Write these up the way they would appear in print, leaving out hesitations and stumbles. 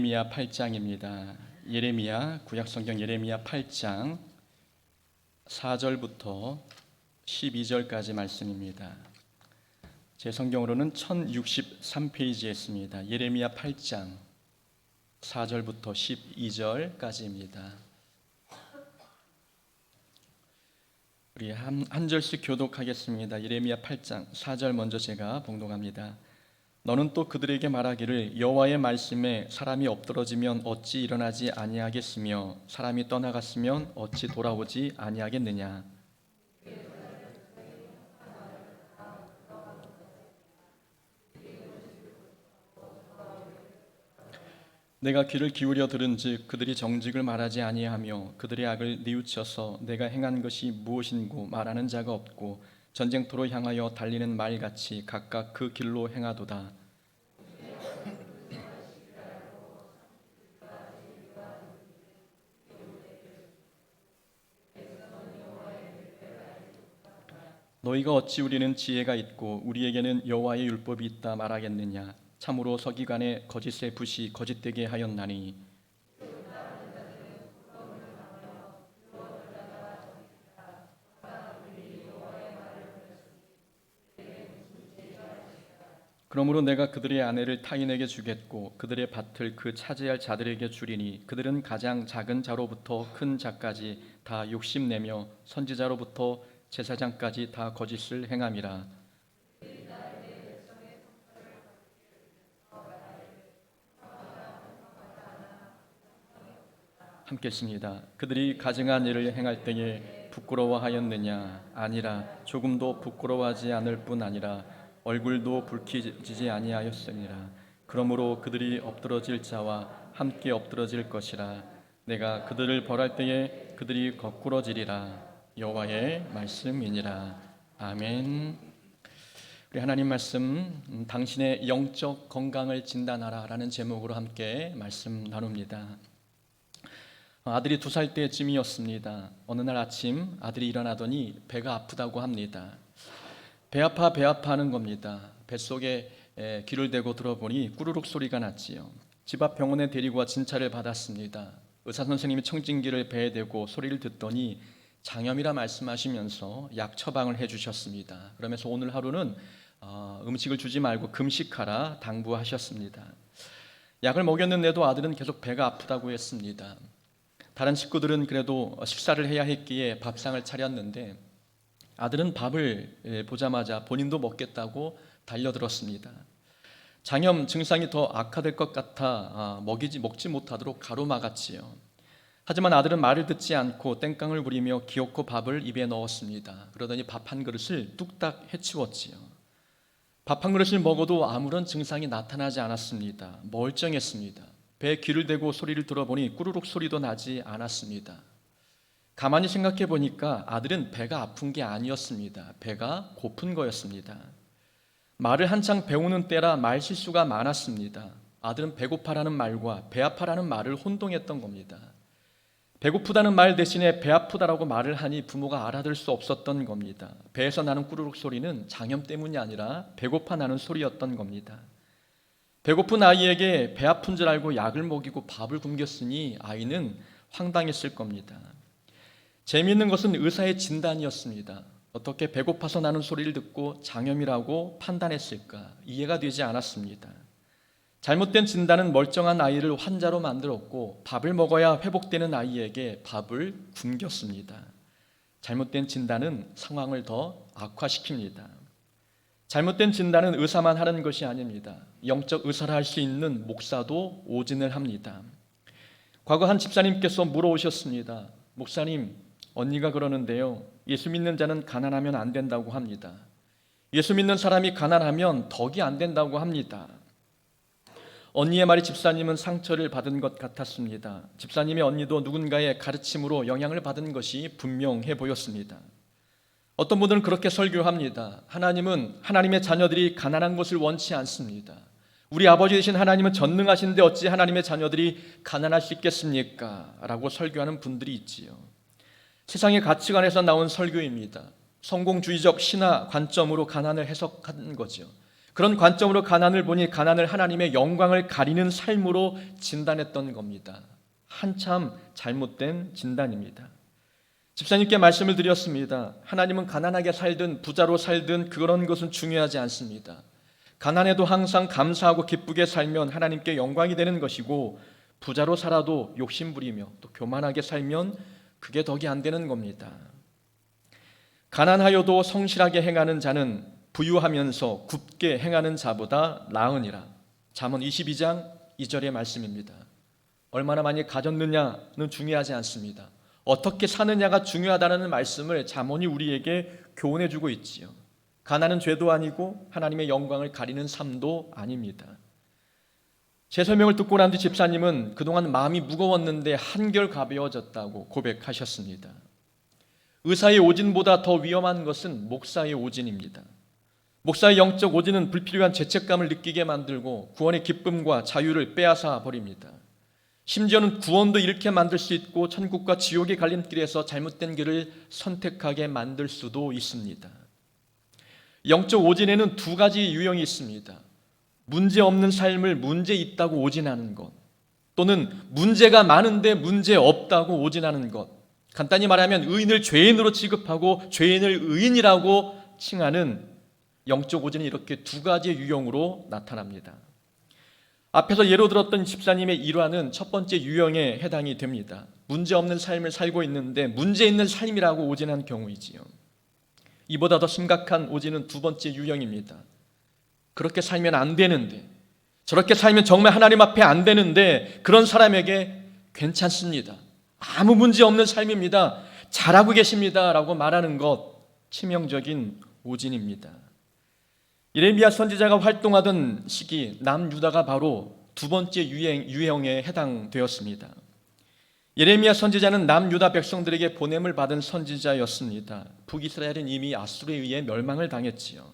예레미야 8장입니다. 예레미야 구약성경 예레미야 8장 4절부터 12절까지 말씀입니다. 제 성경으로는 1063페이지에 있습니다. 예레미야 8장 4절부터 12절까지입니다. 우리 한 절씩 교독하겠습니다. 예레미야 8장 4절 먼저 제가 봉독합니다. 너는 또 그들에게 말하기를 여호와의 말씀에 사람이 엎드러지면 어찌 일어나지 아니하겠으며 사람이 떠나갔으면 어찌 돌아오지 아니하겠느냐. 내가 귀를 기울여 들은즉 그들이 정직을 말하지 아니하며 그들의 악을 뉘우쳐서 내가 행한 것이 무엇인고 말하는 자가 없고 전쟁터로 향하여 달리는 말같이 각각 그 길로 행하도다. 너희가 어찌 우리는 지혜가 있고 우리에게는 여호와의 율법이 있다 말하겠느냐. 참으로 서기관의 거짓의 붓이 거짓되게 하였나니 그러므로 내가 그들의 아내를 타인에게 주겠고 그들의 밭을 그 차지할 자들에게 주리니 그들은 가장 작은 자로부터 큰 자까지 다 욕심내며 선지자로부터 제사장까지 다 거짓을 행함이라. 함께 읽습니다. 그들이 가증한 일을 행할 때에 부끄러워하였느냐? 아니라 조금도 부끄러워하지 않을 뿐 아니라 얼굴도 붉히지 아니하였으니라. 그러므로 그들이 엎드러질 자와 함께 엎드러질 것이라. 내가 그들을 벌할 때에 그들이 거꾸러지리라. 여호와의 말씀이니라. 아멘. 우리 하나님 말씀 당신의 영적 건강을 진단하라라는 제목으로 함께 말씀 나눕니다. 아들이 2살 때쯤이었습니다. 어느 날 아침 아들이 일어나더니 배가 아프다고 합니다. 배 아파 하는 겁니다. 뱃속에 귀를 대고 들어보니 꾸르륵 소리가 났지요. 집 앞 병원에 데리고 와 진찰을 받았습니다. 의사 선생님이 청진기를 배에 대고 소리를 듣더니 장염이라 말씀하시면서 약 처방을 해주셨습니다. 그러면서 오늘 하루는 음식을 주지 말고 금식하라 당부하셨습니다. 약을 먹였는데도 아들은 계속 배가 아프다고 했습니다. 다른 식구들은 그래도 식사를 해야 했기에 밥상을 차렸는데 아들은 밥을 보자마자 본인도 먹겠다고 달려들었습니다. 장염 증상이 더 악화될 것 같아 먹지 못하도록 가로막았지요. 하지만 아들은 말을 듣지 않고 땡깡을 부리며 기어코 밥을 입에 넣었습니다. 그러더니 밥 한 그릇을 뚝딱 해치웠지요. 밥 한 그릇을 먹어도 아무런 증상이 나타나지 않았습니다. 멀쩡했습니다. 배에 귀를 대고 소리를 들어보니 꾸르륵 소리도 나지 않았습니다. 가만히 생각해 보니까 아들은 배가 아픈 게 아니었습니다. 배가 고픈 거였습니다. 말을 한창 배우는 때라 말 실수가 많았습니다. 아들은 배고파라는 말과 배 아파라는 말을 혼동했던 겁니다. 배고프다는 말 대신에 배 아프다라고 말을 하니 부모가 알아들 수 없었던 겁니다. 배에서 나는 꾸르륵 소리는 장염 때문이 아니라 배고파 나는 소리였던 겁니다. 배고픈 아이에게 배 아픈 줄 알고 약을 먹이고 밥을 굶겼으니 아이는 황당했을 겁니다. 재미있는 것은 의사의 진단이었습니다. 어떻게 배고파서 나는 소리를 듣고 장염이라고 판단했을까? 이해가 되지 않았습니다. 잘못된 진단은 멀쩡한 아이를 환자로 만들었고 밥을 먹어야 회복되는 아이에게 밥을 굶겼습니다. 잘못된 진단은 상황을 더 악화시킵니다. 잘못된 진단은 의사만 하는 것이 아닙니다. 영적 의사를 할 수 있는 목사도 오진을 합니다. 과거 한 집사님께서 물어오셨습니다. 목사님, 언니가 그러는데요. 예수 믿는 자는 가난하면 안 된다고 합니다. 예수 믿는 사람이 가난하면 덕이 안 된다고 합니다. 언니의 말이 집사님은 상처를 받은 것 같았습니다. 집사님의 언니도 누군가의 가르침으로 영향을 받은 것이 분명해 보였습니다. 어떤 분들은 그렇게 설교합니다. 하나님은 하나님의 자녀들이 가난한 것을 원치 않습니다. 우리 아버지 되신 하나님은 전능하신데 어찌 하나님의 자녀들이 가난할 수 있겠습니까? 라고 설교하는 분들이 있지요. 세상의 가치관에서 나온 설교입니다. 성공주의적 신화 관점으로 가난을 해석한 거죠. 그런 관점으로 가난을 보니 가난을 하나님의 영광을 가리는 삶으로 진단했던 겁니다. 한참 잘못된 진단입니다. 집사님께 말씀을 드렸습니다. 하나님은 가난하게 살든 부자로 살든 그런 것은 중요하지 않습니다. 가난해도 항상 감사하고 기쁘게 살면 하나님께 영광이 되는 것이고, 부자로 살아도 욕심부리며 또 교만하게 살면 그게 덕이 안 되는 겁니다. 가난하여도 성실하게 행하는 자는 부유하면서 굽게 행하는 자보다 나으니라. 잠언 22장 2절의 말씀입니다. 얼마나 많이 가졌느냐는 중요하지 않습니다. 어떻게 사느냐가 중요하다는 말씀을 잠언이 우리에게 교훈해 주고 있지요. 가난은 죄도 아니고 하나님의 영광을 가리는 삶도 아닙니다. 제 설명을 듣고 난 뒤 집사님은 그동안 마음이 무거웠는데 한결 가벼워졌다고 고백하셨습니다. 의사의 오진보다 더 위험한 것은 목사의 오진입니다. 목사의 영적 오진은 불필요한 죄책감을 느끼게 만들고 구원의 기쁨과 자유를 빼앗아 버립니다. 심지어는 구원도 잃게 만들 수 있고 천국과 지옥의 갈림길에서 잘못된 길을 선택하게 만들 수도 있습니다. 영적 오진에는 두 가지 유형이 있습니다. 문제 없는 삶을 문제 있다고 오진하는 것, 또는 문제가 많은데 문제 없다고 오진하는 것. 간단히 말하면 의인을 죄인으로 취급하고 죄인을 의인이라고 칭하는 영적 오진이 이렇게 두 가지의 유형으로 나타납니다. 앞에서 예로 들었던 집사님의 일화는 첫 번째 유형에 해당이 됩니다. 문제 없는 삶을 살고 있는데 문제 있는 삶이라고 오진한 경우이지요. 이보다 더 심각한 오진은 두 번째 유형입니다. 그렇게 살면 안 되는데, 저렇게 살면 정말 하나님 앞에 안 되는데 그런 사람에게 괜찮습니다, 아무 문제 없는 삶입니다, 잘하고 계십니다 라고 말하는 것, 치명적인 오진입니다. 예레미야 선지자가 활동하던 시기 남유다가 바로 두 번째 유형에 해당되었습니다. 예레미야 선지자는 남유다 백성들에게 보냄을 받은 선지자였습니다. 북이스라엘은 이미 아수르에 의해 멸망을 당했지요.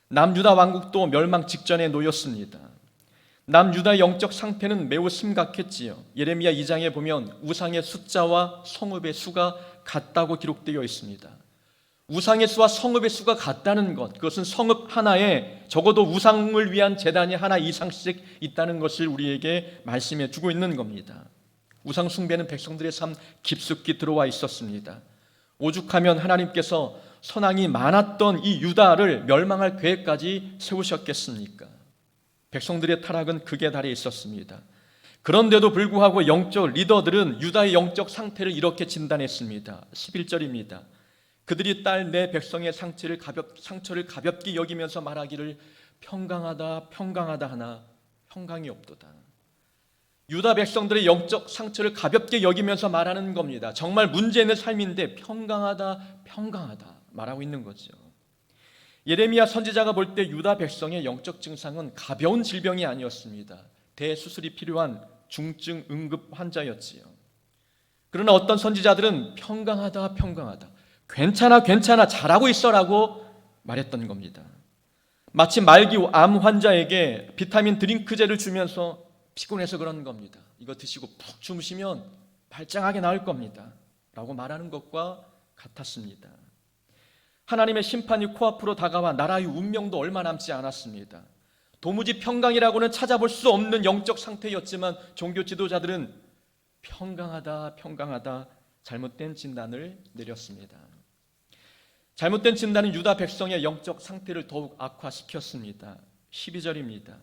남유다 왕국도 멸망 직전에 놓였습니다. 남유다의 영적 상태는 매우 심각했지요. 예레미야 2장에 보면 우상의 숫자와 성읍의 수가 같다고 기록되어 있습니다. 우상의 수와 성읍의 수가 같다는 것, 그것은 성읍 하나에 적어도 우상을 위한 제단이 하나 이상씩 있다는 것을 우리에게 말씀해 주고 있는 겁니다. 우상 숭배는 백성들의 삶 깊숙이 들어와 있었습니다. 오죽하면 하나님께서 선왕이 많았던 이 유다를 멸망할 계획까지 세우셨겠습니까? 백성들의 타락은 극에 달해 있었습니다. 그런데도 불구하고 영적 리더들은 유다의 영적 상태를 이렇게 진단했습니다. 11절입니다. 그들이 딸 내 백성의 상처를 가볍게 여기면서 말하기를 평강하다 평강하다 하나 평강이 없도다. 유다 백성들의 영적 상처를 가볍게 여기면서 말하는 겁니다. 정말 문제 있는 삶인데 평강하다 평강하다 말하고 있는 거죠. 예레미야 선지자가 볼 때 유다 백성의 영적 증상은 가벼운 질병이 아니었습니다. 대수술이 필요한 중증 응급 환자였지요. 그러나 어떤 선지자들은 평강하다 평강하다, 괜찮아 괜찮아 잘하고 있어라고 말했던 겁니다. 마치 말기 암 환자에게 비타민 드링크제를 주면서 피곤해서 그런 겁니다, 이거 드시고 푹 주무시면 발짱하게 나을 겁니다 라고 말하는 것과 같았습니다. 하나님의 심판이 코앞으로 다가와 나라의 운명도 얼마 남지 않았습니다. 도무지 평강이라고는 찾아볼 수 없는 영적 상태였지만 종교 지도자들은 평강하다 평강하다 잘못된 진단을 내렸습니다. 잘못된 진단은 유다 백성의 영적 상태를 더욱 악화시켰습니다. 12절입니다.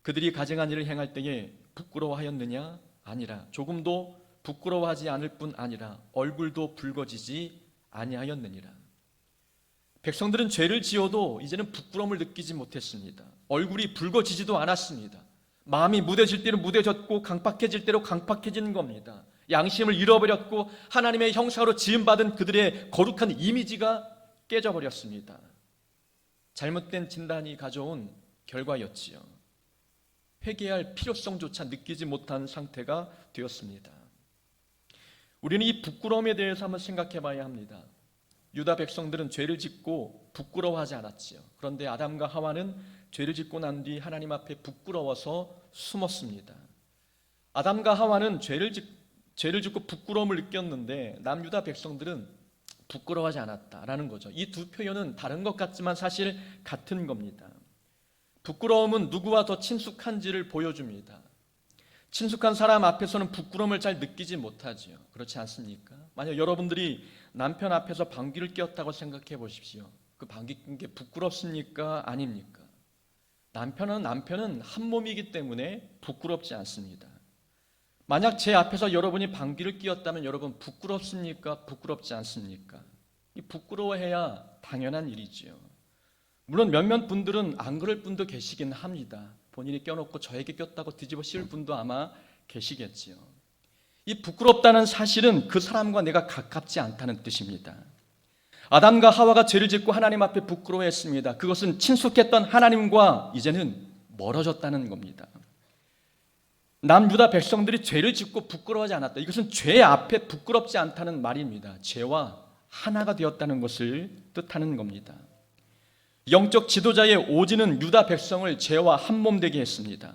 그들이 가증한 일을 행할 때에 부끄러워하였느냐? 아니라 조금도 부끄러워하지 않을 뿐 아니라 얼굴도 붉어지지 아니하였느니라. 백성들은 죄를 지어도 이제는 부끄러움을 느끼지 못했습니다. 얼굴이 붉어지지도 않았습니다. 마음이 무뎌질 대로 무뎌졌고 강팍해질 대로 강팍해진 겁니다. 양심을 잃어버렸고 하나님의 형상으로 지음받은 그들의 거룩한 이미지가 깨져버렸습니다. 잘못된 진단이 가져온 결과였지요. 회개할 필요성조차 느끼지 못한 상태가 되었습니다. 우리는 이 부끄러움에 대해서 한번 생각해 봐야 합니다. 유다 백성들은 죄를 짓고 부끄러워하지 않았지요. 그런데 아담과 하와는 죄를 짓고 난 뒤 하나님 앞에 부끄러워서 숨었습니다. 아담과 하와는 죄를 짓고 부끄러움을 느꼈는데 남유다 백성들은 부끄러워하지 않았다라는 거죠. 이 두 표현은 다른 것 같지만 사실 같은 겁니다. 부끄러움은 누구와 더 친숙한지를 보여줍니다. 친숙한 사람 앞에서는 부끄러움을 잘 느끼지 못하지요. 그렇지 않습니까? 만약 여러분들이 남편 앞에서 방귀를 뀌었다고 생각해 보십시오. 그 방귀 낀 게 부끄럽습니까? 아닙니까? 남편은 한 몸이기 때문에 부끄럽지 않습니다. 만약 제 앞에서 여러분이 방귀를 뀌었다면 여러분 부끄럽습니까? 부끄럽지 않습니까? 이 부끄러워해야 당연한 일이지요. 물론 몇몇 분들은 안 그럴 분도 계시긴 합니다. 본인이 껴놓고 저에게 꼈다고 뒤집어 씌울 분도 아마 계시겠지요. 이 부끄럽다는 사실은 그 사람과 내가 가깝지 않다는 뜻입니다. 아담과 하와가 죄를 짓고 하나님 앞에 부끄러워했습니다. 그것은 친숙했던 하나님과 이제는 멀어졌다는 겁니다. 남유다 백성들이 죄를 짓고 부끄러워하지 않았다. 이것은 죄 앞에 부끄럽지 않다는 말입니다. 죄와 하나가 되었다는 것을 뜻하는 겁니다. 영적 지도자의 오지는 유다 백성을 죄와 한몸 되게 했습니다.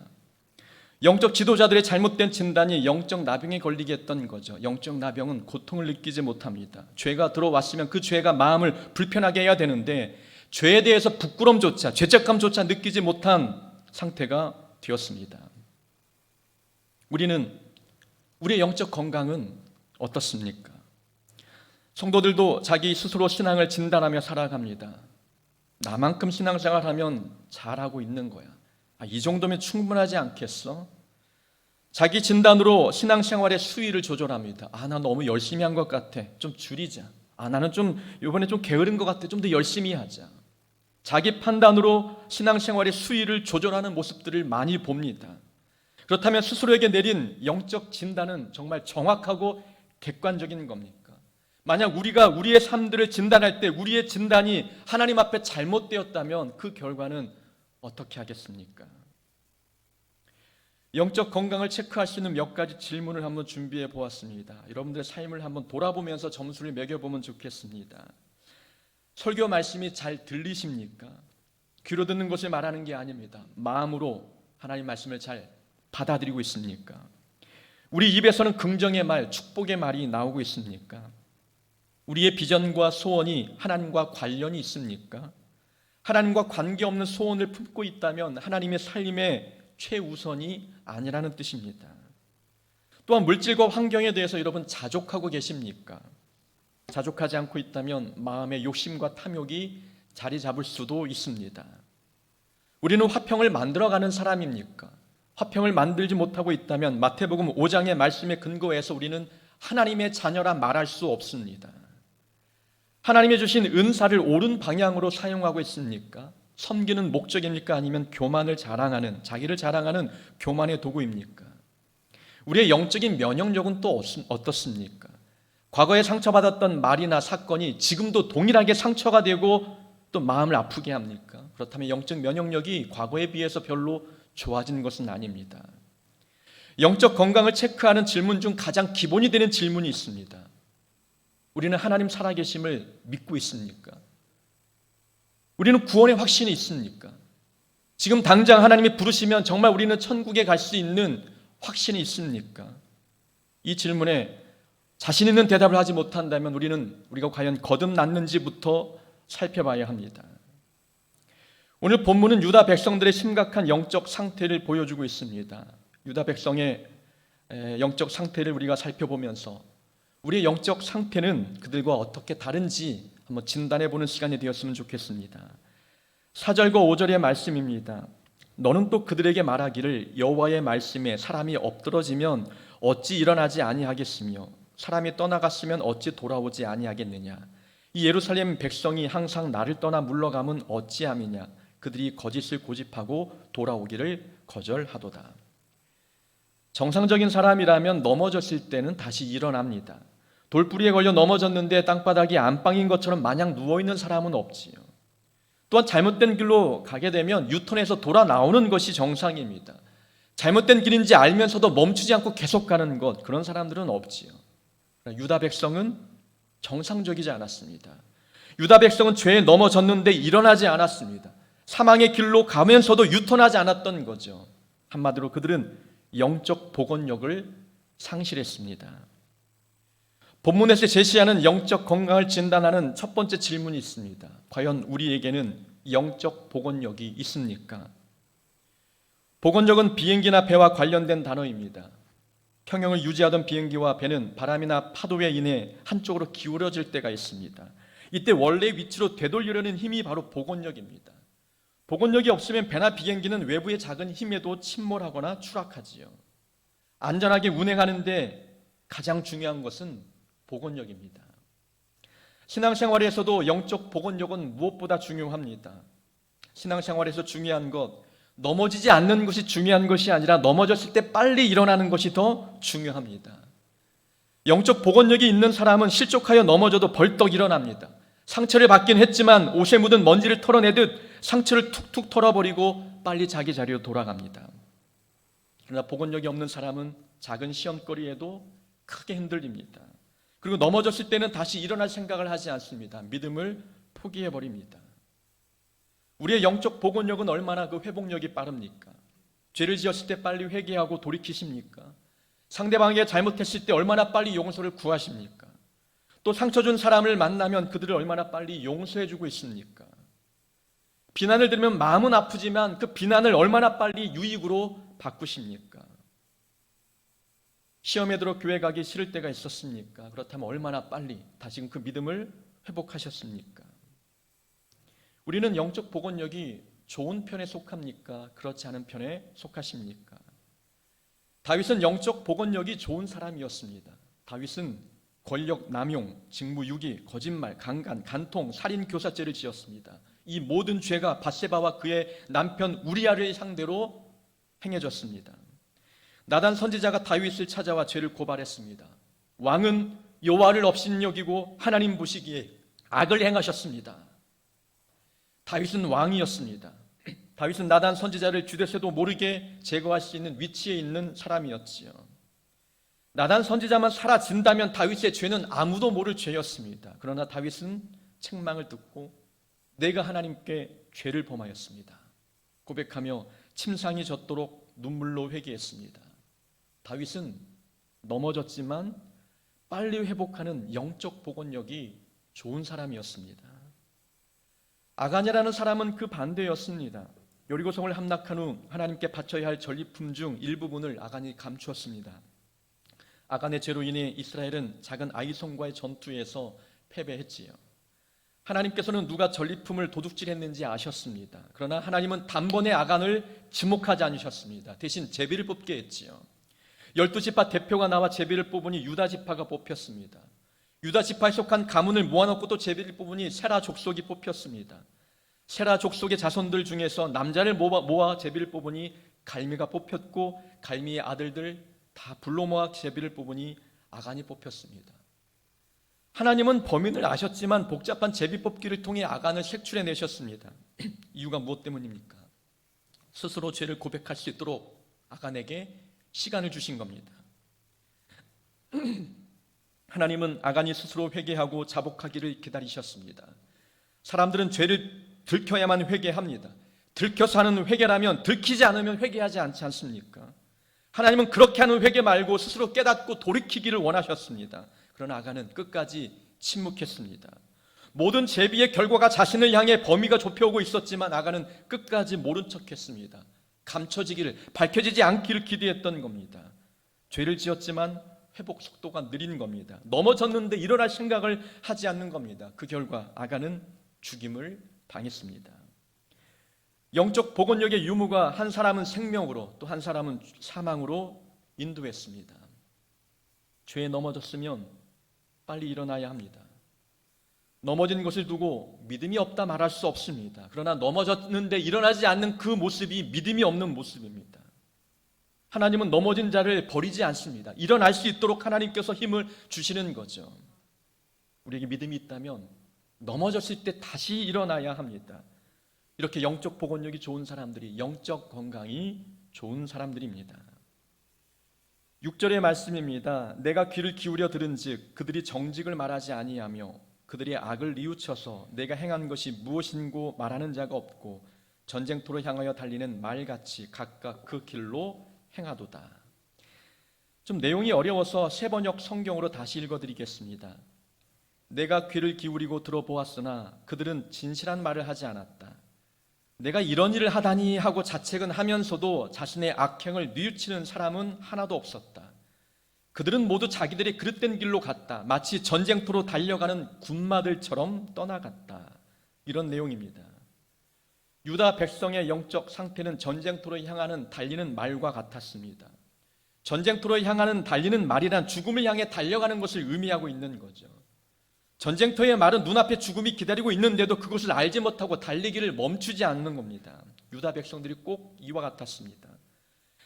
영적 지도자들의 잘못된 진단이 영적 나병에 걸리게 했던 거죠. 영적 나병은 고통을 느끼지 못합니다. 죄가 들어왔으면 그 죄가 마음을 불편하게 해야 되는데 죄에 대해서 부끄럼조차 죄책감조차 느끼지 못한 상태가 되었습니다. 우리의 영적 건강은 어떻습니까? 성도들도 자기 스스로 신앙을 진단하며 살아갑니다. 나만큼 신앙생활하면 잘하고 있는 거야. 이 정도면 충분하지 않겠어? 자기 진단으로 신앙생활의 수위를 조절합니다. 나 너무 열심히 한 것 같아. 좀 줄이자. 나는 이번에 좀 게으른 것 같아. 좀 더 열심히 하자. 자기 판단으로 신앙생활의 수위를 조절하는 모습들을 많이 봅니다. 그렇다면 스스로에게 내린 영적 진단은 정말 정확하고 객관적인 겁니까? 만약 우리가 우리의 삶들을 진단할 때 우리의 진단이 하나님 앞에 잘못되었다면 그 결과는 어떻게 하겠습니까? 영적 건강을 체크할 수 있는 몇 가지 질문을 한번 준비해 보았습니다. 여러분들의 삶을 한번 돌아보면서 점수를 매겨보면 좋겠습니다. 설교 말씀이 잘 들리십니까? 귀로 듣는 것을 말하는 게 아닙니다. 마음으로 하나님 말씀을 잘 받아들이고 있습니까? 우리 입에서는 긍정의 말, 축복의 말이 나오고 있습니까? 우리의 비전과 소원이 하나님과 관련이 있습니까? 하나님과 관계없는 소원을 품고 있다면 하나님의 살림의 최우선이 아니라는 뜻입니다. 또한 물질과 환경에 대해서 여러분 자족하고 계십니까? 자족하지 않고 있다면 마음의 욕심과 탐욕이 자리 잡을 수도 있습니다. 우리는 화평을 만들어가는 사람입니까? 화평을 만들지 못하고 있다면 마태복음 5장의 말씀에 근거해서 우리는 하나님의 자녀라 말할 수 없습니다. 하나님이 주신 은사를 옳은 방향으로 사용하고 있습니까? 섬기는 목적입니까? 아니면 교만을 자랑하는, 자기를 자랑하는 교만의 도구입니까? 우리의 영적인 면역력은 또 어떻습니까? 과거에 상처받았던 말이나 사건이 지금도 동일하게 상처가 되고 또 마음을 아프게 합니까? 그렇다면 영적 면역력이 과거에 비해서 별로 좋아진 것은 아닙니다. 영적 건강을 체크하는 질문 중 가장 기본이 되는 질문이 있습니다. 우리는 하나님 살아계심을 믿고 있습니까? 우리는 구원의 확신이 있습니까? 지금 당장 하나님이 부르시면 정말 우리는 천국에 갈 수 있는 확신이 있습니까? 이 질문에 자신 있는 대답을 하지 못한다면 우리가 과연 거듭났는지부터 살펴봐야 합니다. 오늘 본문은 유다 백성들의 심각한 영적 상태를 보여주고 있습니다. 유다 백성의 영적 상태를 우리가 살펴보면서 우리의 영적 상태는 그들과 어떻게 다른지 한번 진단해보는 시간이 되었으면 좋겠습니다. 4절과 5절의 말씀입니다. 너는 또 그들에게 말하기를 여호와의 말씀에 사람이 엎드러지면 어찌 일어나지 아니하겠으며 사람이 떠나갔으면 어찌 돌아오지 아니하겠느냐. 이 예루살렘 백성이 항상 나를 떠나 물러가면 어찌함이냐. 그들이 거짓을 고집하고 돌아오기를 거절하도다. 정상적인 사람이라면 넘어졌을 때는 다시 일어납니다. 돌뿌리에 걸려 넘어졌는데 땅바닥이 안방인 것처럼 마냥 누워있는 사람은 없지요. 또한 잘못된 길로 가게 되면 유턴해서 돌아 나오는 것이 정상입니다. 잘못된 길인지 알면서도 멈추지 않고 계속 가는 것, 그런 사람들은 없지요. 유다 백성은 정상적이지 않았습니다. 유다 백성은 죄에 넘어졌는데 일어나지 않았습니다. 사망의 길로 가면서도 유턴하지 않았던 거죠. 한마디로 그들은 영적 복원력을 상실했습니다. 본문에서 제시하는 영적 건강을 진단하는 첫 번째 질문이 있습니다. 과연 우리에게는 영적 복원력이 있습니까? 복원력은 비행기나 배와 관련된 단어입니다. 평형을 유지하던 비행기와 배는 바람이나 파도에 인해 한쪽으로 기울어질 때가 있습니다. 이때 원래 위치로 되돌리려는 힘이 바로 복원력입니다. 복원력이 없으면 배나 비행기는 외부의 작은 힘에도 침몰하거나 추락하지요. 안전하게 운행하는데 가장 중요한 것은 복원력입니다. 신앙생활에서도 영적 복원력은 무엇보다 중요합니다. 신앙생활에서 중요한 것, 넘어지지 않는 것이 중요한 것이 아니라 넘어졌을 때 빨리 일어나는 것이 더 중요합니다. 영적 복원력이 있는 사람은 실족하여 넘어져도 벌떡 일어납니다. 상처를 받긴 했지만 옷에 묻은 먼지를 털어내듯 상처를 툭툭 털어버리고 빨리 자기 자리로 돌아갑니다. 그러나 복원력이 없는 사람은 작은 시험거리에도 크게 흔들립니다. 그리고 넘어졌을 때는 다시 일어날 생각을 하지 않습니다. 믿음을 포기해버립니다. 우리의 영적 복원력은 얼마나 그 회복력이 빠릅니까? 죄를 지었을 때 빨리 회개하고 돌이키십니까? 상대방에게 잘못했을 때 얼마나 빨리 용서를 구하십니까? 또 상처 준 사람을 만나면 그들을 얼마나 빨리 용서해주고 있습니까? 비난을 들으면 마음은 아프지만 그 비난을 얼마나 빨리 유익으로 바꾸십니까? 시험에 들어 교회 가기 싫을 때가 있었습니까? 그렇다면 얼마나 빨리 다시금 그 믿음을 회복하셨습니까? 우리는 영적 복원력이 좋은 편에 속합니까? 그렇지 않은 편에 속하십니까? 다윗은 영적 복원력이 좋은 사람이었습니다. 다윗은 권력 남용, 직무유기, 거짓말, 강간, 간통, 살인, 교사죄를 지었습니다. 이 모든 죄가 밧세바와 그의 남편 우리아를 상대로 행해졌습니다. 나단 선지자가 다윗을 찾아와 죄를 고발했습니다. 왕은 여호와를 업신여기고 하나님 보시기에 악을 행하셨습니다. 다윗은 왕이었습니다. 다윗은 나단 선지자를 주되새도 모르게 제거할 수 있는 위치에 있는 사람이었지요. 나단 선지자만 사라진다면 다윗의 죄는 아무도 모를 죄였습니다. 그러나 다윗은 책망을 듣고 내가 하나님께 죄를 범하였습니다 고백하며 침상이 젖도록 눈물로 회개했습니다. 다윗은 넘어졌지만 빨리 회복하는 영적 복원력이 좋은 사람이었습니다. 아간이라는 사람은 그 반대였습니다. 여리고성을 함락한 후 하나님께 바쳐야 할 전리품 중 일부분을 아간이 감추었습니다. 아간의 죄로 인해 이스라엘은 작은 아이성과의 전투에서 패배했지요. 하나님께서는 누가 전리품을 도둑질했는지 아셨습니다. 그러나 하나님은 단번에 아간을 지목하지 않으셨습니다. 대신 제비를 뽑게 했지요. 12지파 대표가 나와 제비를 뽑으니 유다 지파가 뽑혔습니다. 유다 지파에 속한 가문을 모아놓고 또 제비를 뽑으니 세라 족속이 뽑혔습니다. 세라 족속의 자손들 중에서 남자를 모아 제비를 뽑으니 갈미가 뽑혔고 갈미의 아들들 다 불러 모아 제비를 뽑으니 아간이 뽑혔습니다. 하나님은 범인을 아셨지만 복잡한 제비 뽑기를 통해 아간을 색출해내셨습니다. 이유가 무엇 때문입니까? 스스로 죄를 고백할 수 있도록 아간에게 시간을 주신 겁니다. 하나님은 아간이 스스로 회개하고 자복하기를 기다리셨습니다. 사람들은 죄를 들켜야만 회개합니다. 들켜서 하는 회개라면 들키지 않으면 회개하지 않지 않습니까? 하나님은 그렇게 하는 회개 말고 스스로 깨닫고 돌이키기를 원하셨습니다. 그러나 아간은 끝까지 침묵했습니다. 모든 제비의 결과가 자신을 향해 범위가 좁혀오고 있었지만 아간은 끝까지 모른 척했습니다. 감춰지기를, 밝혀지지 않기를 기대했던 겁니다. 죄를 지었지만 회복 속도가 느린 겁니다. 넘어졌는데 일어날 생각을 하지 않는 겁니다. 그 결과 아간은 죽임을 당했습니다. 영적 복원력의 유무가 한 사람은 생명으로 또 한 사람은 사망으로 인도했습니다. 죄에 넘어졌으면 빨리 일어나야 합니다. 넘어진 것을 두고 믿음이 없다 말할 수 없습니다. 그러나 넘어졌는데 일어나지 않는 그 모습이 믿음이 없는 모습입니다. 하나님은 넘어진 자를 버리지 않습니다. 일어날 수 있도록 하나님께서 힘을 주시는 거죠. 우리에게 믿음이 있다면 넘어졌을 때 다시 일어나야 합니다. 이렇게 영적 복원력이 좋은 사람들이 영적 건강이 좋은 사람들입니다. 6절의 말씀입니다. 내가 귀를 기울여 들은즉 그들이 정직을 말하지 아니하며 그들이 악을 뉘우쳐서 내가 행한 것이 무엇인고 말하는 자가 없고 전쟁터로 향하여 달리는 말같이 각각 그 길로 행하도다. 좀 내용이 어려워서 새 번역 성경으로 다시 읽어드리겠습니다. 내가 귀를 기울이고 들어보았으나 그들은 진실한 말을 하지 않았다. 내가 이런 일을 하다니 하고 자책은 하면서도 자신의 악행을 뉘우치는 사람은 하나도 없었다. 그들은 모두 자기들의 그릇된 길로 갔다. 마치 전쟁터로 달려가는 군마들처럼 떠나갔다. 이런 내용입니다. 유다 백성의 영적 상태는 전쟁터로 향하는 달리는 말과 같았습니다. 전쟁터로 향하는 달리는 말이란 죽음을 향해 달려가는 것을 의미하고 있는 거죠. 전쟁터의 말은 눈앞에 죽음이 기다리고 있는데도 그것을 알지 못하고 달리기를 멈추지 않는 겁니다. 유다 백성들이 꼭 이와 같았습니다.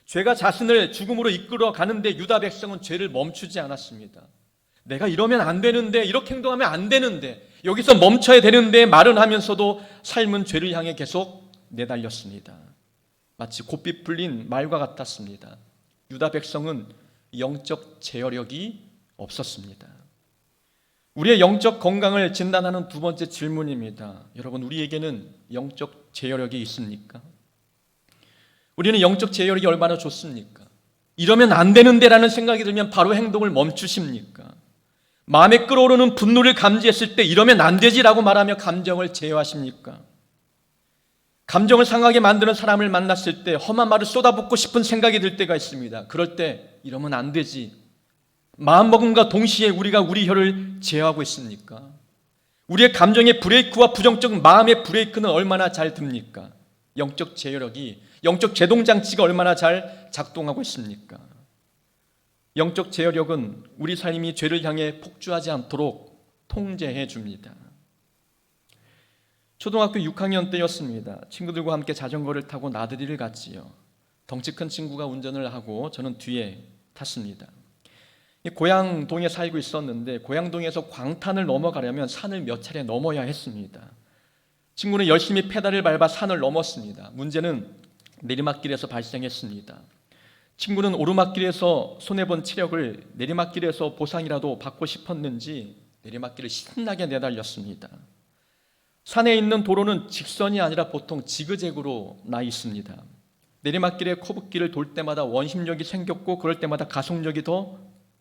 죄가 자신을 죽음으로 이끌어 가는데 유다 백성은 죄를 멈추지 않았습니다. 내가 이러면 안 되는데, 이렇게 행동하면 안 되는데, 여기서 멈춰야 되는데 말은 하면서도 삶은 죄를 향해 계속 내달렸습니다. 마치 고삐 풀린 말과 같았습니다. 유다 백성은 영적 제어력이 없었습니다. 우리의 영적 건강을 진단하는 두 번째 질문입니다. 여러분, 우리에게는 영적 제어력이 있습니까? 우리는 영적 제어력이 얼마나 좋습니까? 이러면 안 되는데 라는 생각이 들면 바로 행동을 멈추십니까? 마음에 끓어오르는 분노를 감지했을 때 이러면 안 되지라고 말하며 감정을 제어하십니까? 감정을 상하게 만드는 사람을 만났을 때 험한 말을 쏟아붓고 싶은 생각이 들 때가 있습니다. 그럴 때 이러면 안 되지, 마음먹음과 동시에 우리가 우리 혀를 제어하고 있습니까? 우리의 감정의 브레이크와 부정적 마음의 브레이크는 얼마나 잘 듭니까? 영적 제어력이, 영적 제동장치가 얼마나 잘 작동하고 있습니까? 영적 제어력은 우리 삶이 죄를 향해 폭주하지 않도록 통제해 줍니다. 초등학교 6학년 때였습니다. 친구들과 함께 자전거를 타고 나들이를 갔지요. 덩치 큰 친구가 운전을 하고 저는 뒤에 탔습니다. 고양동에 살고 있었는데 고양동에서 광탄을 넘어가려면 산을 몇 차례 넘어야 했습니다. 친구는 열심히 페달을 밟아 산을 넘었습니다. 문제는 내리막길에서 발생했습니다. 친구는 오르막길에서 손해본 체력을 내리막길에서 보상이라도 받고 싶었는지 내리막길을 신나게 내달렸습니다. 산에 있는 도로는 직선이 아니라 보통 지그재그로 나 있습니다. 내리막길의 커브길을 돌 때마다 원심력이 생겼고 그럴 때마다 가속력이 더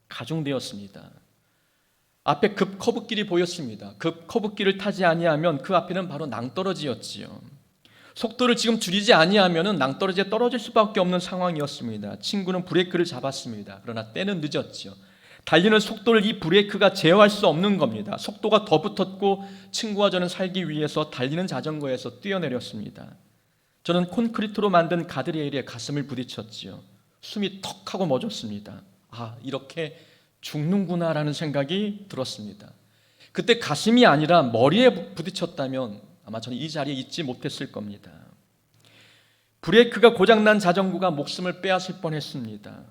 가중되었습니다. 앞에 급 커브길이 보였습니다. 급 커브길을 타지 아니하면 그 앞에는 바로 낭떠러지였지요. 속도를 지금 줄이지 아니하면 낭떠러지에 떨어질 수밖에 없는 상황이었습니다. 친구는 브레이크를 잡았습니다. 그러나 때는 늦었지요. 달리는 속도를 이 브레이크가 제어할 수 없는 겁니다. 속도가 더 붙었고 친구와 저는 살기 위해서 달리는 자전거에서 뛰어내렸습니다. 저는 콘크리트로 만든 가드레일에 가슴을 부딪혔지요. 숨이 턱 하고 멎었습니다. 아, 이렇게 죽는구나라는 생각이 들었습니다. 그때 가슴이 아니라 머리에 부딪혔다면 아마 저는 이 자리에 있지 못했을 겁니다. 브레이크가 고장난 자전거가 목숨을 빼앗을 뻔했습니다.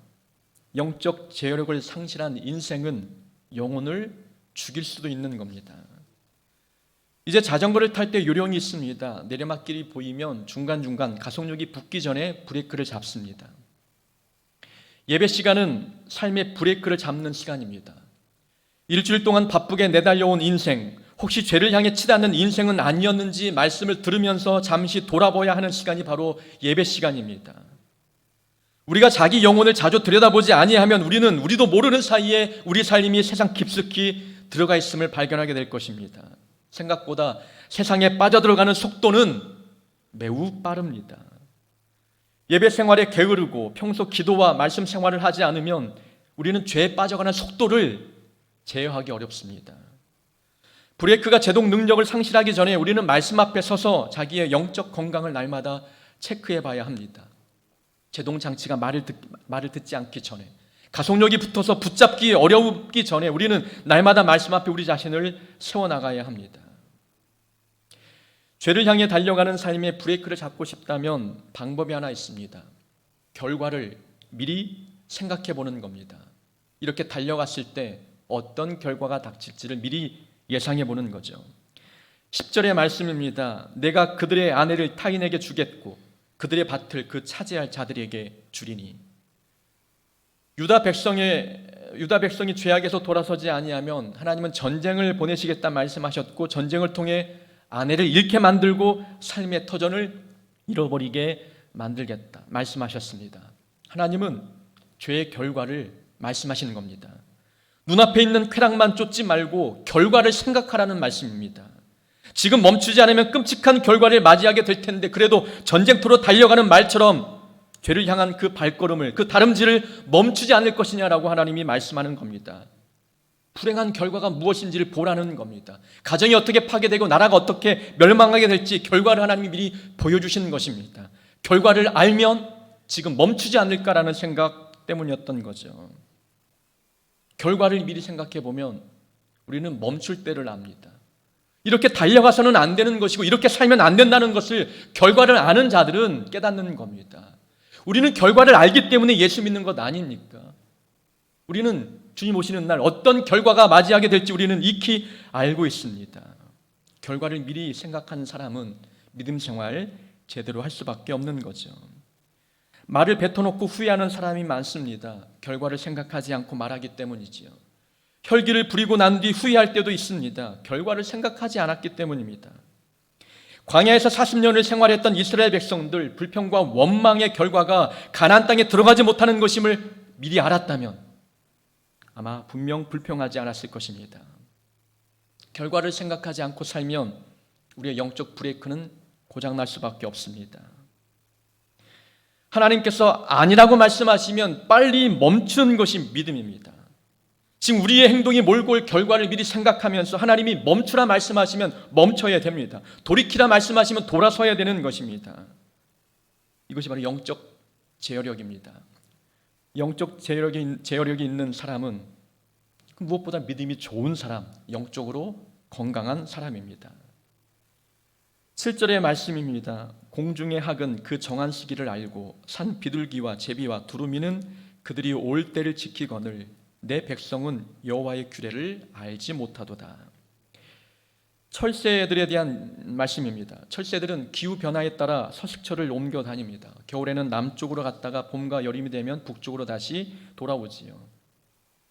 영적 제어력을 상실한 인생은 영혼을 죽일 수도 있는 겁니다. 이제 자전거를 탈 때 요령이 있습니다. 내리막길이 보이면 중간중간 가속력이 붙기 전에 브레이크를 잡습니다. 예배 시간은 삶의 브레이크를 잡는 시간입니다. 일주일 동안 바쁘게 내달려온 인생, 혹시 죄를 향해 치닫는 인생은 아니었는지 말씀을 들으면서 잠시 돌아봐야 하는 시간이 바로 예배 시간입니다. 우리가 자기 영혼을 자주 들여다보지 아니하면 우리도 모르는 사이에 우리 삶이 세상 깊숙이 들어가 있음을 발견하게 될 것입니다. 생각보다 세상에 빠져들어가는 속도는 매우 빠릅니다. 예배 생활에 게으르고 평소 기도와 말씀 생활을 하지 않으면 우리는 죄에 빠져가는 속도를 제어하기 어렵습니다. 브레이크가 제동 능력을 상실하기 전에 우리는 말씀 앞에 서서 자기의 영적 건강을 날마다 체크해 봐야 합니다. 제동 장치가 말을 듣지 않기 전에, 가속력이 붙어서 붙잡기 어렵기 전에 우리는 날마다 말씀 앞에 우리 자신을 세워나가야 합니다. 죄를 향해 달려가는 삶의 브레이크를 잡고 싶다면 방법이 하나 있습니다. 결과를 미리 생각해 보는 겁니다. 이렇게 달려갔을 때 어떤 결과가 닥칠지를 미리 예상해 보는 거죠. 10절의 말씀입니다. 내가 그들의 아내를 타인에게 주겠고 그들의 밭을 그 차지할 자들에게 주리니. 유다 백성이 죄악에서 돌아서지 아니하면 하나님은 전쟁을 보내시겠다 말씀하셨고 전쟁을 통해 아내를 잃게 만들고 삶의 터전을 잃어버리게 만들겠다 말씀하셨습니다. 하나님은 죄의 결과를 말씀하시는 겁니다. 눈앞에 있는 쾌락만 쫓지 말고 결과를 생각하라는 말씀입니다. 지금 멈추지 않으면 끔찍한 결과를 맞이하게 될 텐데 그래도 전쟁터로 달려가는 말처럼 죄를 향한 그 발걸음을, 그 다름질을 멈추지 않을 것이냐라고 하나님이 말씀하는 겁니다. 불행한 결과가 무엇인지를 보라는 겁니다. 가정이 어떻게 파괴되고 나라가 어떻게 멸망하게 될지 결과를 하나님이 미리 보여주시는 것입니다. 결과를 알면 지금 멈추지 않을까라는 생각 때문이었던 거죠. 결과를 미리 생각해 보면 우리는 멈출 때를 압니다. 이렇게 달려가서는 안 되는 것이고 이렇게 살면 안 된다는 것을 결과를 아는 자들은 깨닫는 겁니다. 우리는 결과를 알기 때문에 예수 믿는 것 아닙니까? 우리는 주님 오시는 날 어떤 결과가 맞이하게 될지 우리는 익히 알고 있습니다. 결과를 미리 생각하는 사람은 믿음 생활 제대로 할 수밖에 없는 거죠. 말을 뱉어놓고 후회하는 사람이 많습니다. 결과를 생각하지 않고 말하기 때문이지요. 혈기를 부리고 난 뒤 후회할 때도 있습니다. 결과를 생각하지 않았기 때문입니다. 광야에서 40년을 생활했던 이스라엘 백성들, 불평과 원망의 결과가 가나안 땅에 들어가지 못하는 것임을 미리 알았다면 아마 분명 불평하지 않았을 것입니다. 결과를 생각하지 않고 살면 우리의 영적 브레이크는 고장날 수밖에 없습니다. 하나님께서 아니라고 말씀하시면 빨리 멈추는 것이 믿음입니다. 지금 우리의 행동이 몰고 올 결과를 미리 생각하면서 하나님이 멈추라 말씀하시면 멈춰야 됩니다. 돌이키라 말씀하시면 돌아서야 되는 것입니다. 이것이 바로 영적 제어력입니다. 영적 제어력이 있는 사람은 무엇보다 믿음이 좋은 사람, 영적으로 건강한 사람입니다. 7절의 말씀입니다. 공중의 학은 그 정한 시기를 알고 산 비둘기와 제비와 두루미는 그들이 올 때를 지키거늘 내 백성은 여호와의 규례를 알지 못하도다. 철새들에 대한 말씀입니다. 철새들은 기후 변화에 따라 서식처를 옮겨 다닙니다. 겨울에는 남쪽으로 갔다가 봄과 여름이 되면 북쪽으로 다시 돌아오지요.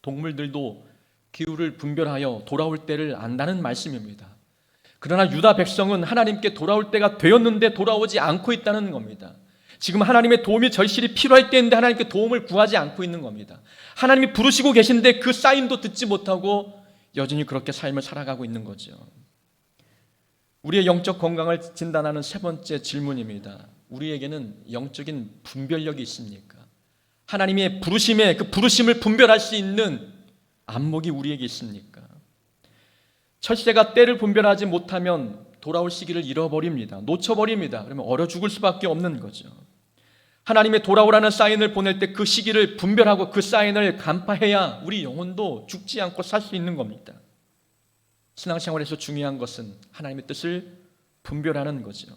동물들도 기후를 분별하여 돌아올 때를 안다는 말씀입니다. 그러나 유다 백성은 하나님께 돌아올 때가 되었는데 돌아오지 않고 있다는 겁니다. 지금 하나님의 도움이 절실히 필요할 때인데 하나님께 도움을 구하지 않고 있는 겁니다. 하나님이 부르시고 계신데 그 사인도 듣지 못하고 여전히 그렇게 삶을 살아가고 있는 거죠. 우리의 영적 건강을 진단하는 세 번째 질문입니다. 우리에게는 영적인 분별력이 있습니까? 하나님의 부르심에 그 부르심을 분별할 수 있는 안목이 우리에게 있습니까? 철새가 때를 분별하지 못하면 돌아올 시기를 잃어버립니다. 놓쳐버립니다. 그러면 얼어 죽을 수밖에 없는 거죠. 하나님의 돌아오라는 사인을 보낼 때 그 시기를 분별하고 그 사인을 간파해야 우리 영혼도 죽지 않고 살 수 있는 겁니다. 신앙생활에서 중요한 것은 하나님의 뜻을 분별하는 거죠.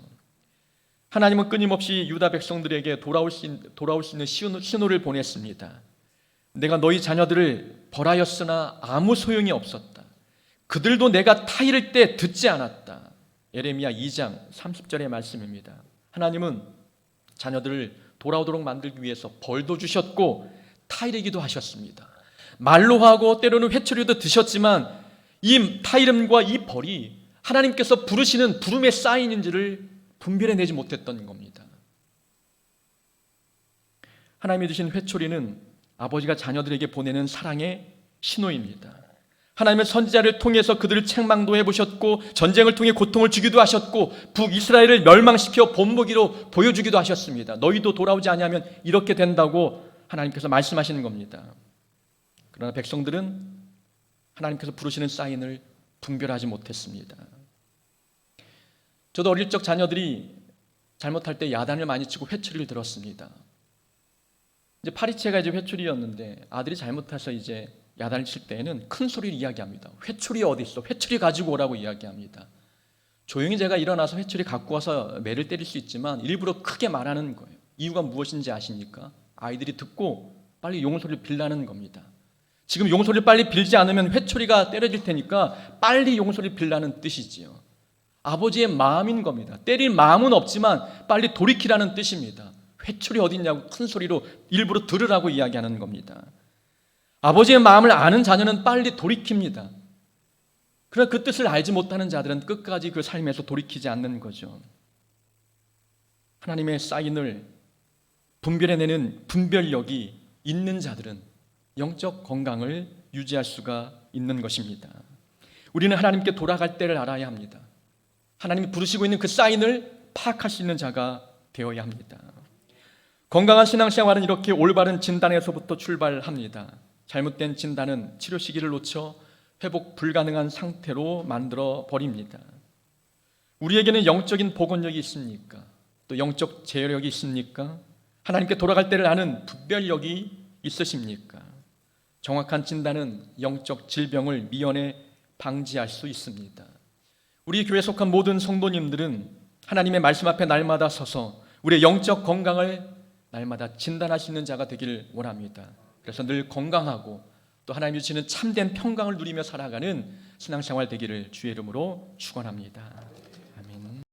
하나님은 끊임없이 유다 백성들에게 돌아올 수 있는 신호를 보냈습니다. 내가 너희 자녀들을 벌하였으나 아무 소용이 없었다. 그들도 내가 타이를 때 듣지 않았다. 예레미야 2장 30절의 말씀입니다. 하나님은 자녀들을 돌아오도록 만들기 위해서 벌도 주셨고 타이르기도 하셨습니다. 말로 하고 때로는 회초리도 드셨지만 이 타이름과 이 벌이 하나님께서 부르시는 부름의 사인인지를 분별해내지 못했던 겁니다. 하나님이 주신 회초리는 아버지가 자녀들에게 보내는 사랑의 신호입니다. 하나님은 선지자를 통해서 그들을 책망도 해보셨고 전쟁을 통해 고통을 주기도 하셨고 북이스라엘을 멸망시켜 본보기로 보여주기도 하셨습니다. 너희도 돌아오지 아니하면 이렇게 된다고 하나님께서 말씀하시는 겁니다. 그러나 백성들은 하나님께서 부르시는 사인을 분별하지 못했습니다. 저도 어릴 적 자녀들이 잘못할 때 야단을 많이 치고 회초리를 들었습니다. 이제 파리채가 이제 회초리였는데 아들이 잘못해서 이제 야단을 칠 때에는 큰 소리를 이야기합니다. 회초리 어디 있어? 회초리 가지고 오라고 이야기합니다. 조용히 제가 일어나서 회초리 갖고 와서 매를 때릴 수 있지만 일부러 크게 말하는 거예요. 이유가 무엇인지 아십니까? 아이들이 듣고 빨리 용서를 빌라는 겁니다. 지금 용서를 빨리 빌지 않으면 회초리가 때려질 테니까 빨리 용서를 빌라는 뜻이지요. 아버지의 마음인 겁니다. 때릴 마음은 없지만 빨리 돌이키라는 뜻입니다. 회초리 어디 있냐고 큰 소리로 일부러 들으라고 이야기하는 겁니다. 아버지의 마음을 아는 자녀는 빨리 돌이킵니다. 그러나 그 뜻을 알지 못하는 자들은 끝까지 그 삶에서 돌이키지 않는 거죠. 하나님의 사인을 분별해내는 분별력이 있는 자들은 영적 건강을 유지할 수가 있는 것입니다. 우리는 하나님께 돌아갈 때를 알아야 합니다. 하나님이 부르시고 있는 그 사인을 파악할 수 있는 자가 되어야 합니다. 건강한 신앙생활은 이렇게 올바른 진단에서부터 출발합니다. 잘못된 진단은 치료 시기를 놓쳐 회복 불가능한 상태로 만들어 버립니다. 우리에게는 영적인 복원력이 있습니까? 또 영적 제어력이 있습니까? 하나님께 돌아갈 때를 아는 분별력이 있으십니까? 정확한 진단은 영적 질병을 미연에 방지할 수 있습니다. 우리 교회에 속한 모든 성도님들은 하나님의 말씀 앞에 날마다 서서 우리의 영적 건강을 날마다 진단할 수 있는 자가 되기를 원합니다. 그래서 늘 건강하고 또 하나님이 주시는 참된 평강을 누리며 살아가는 신앙생활 되기를 주의 이름으로 축원합니다.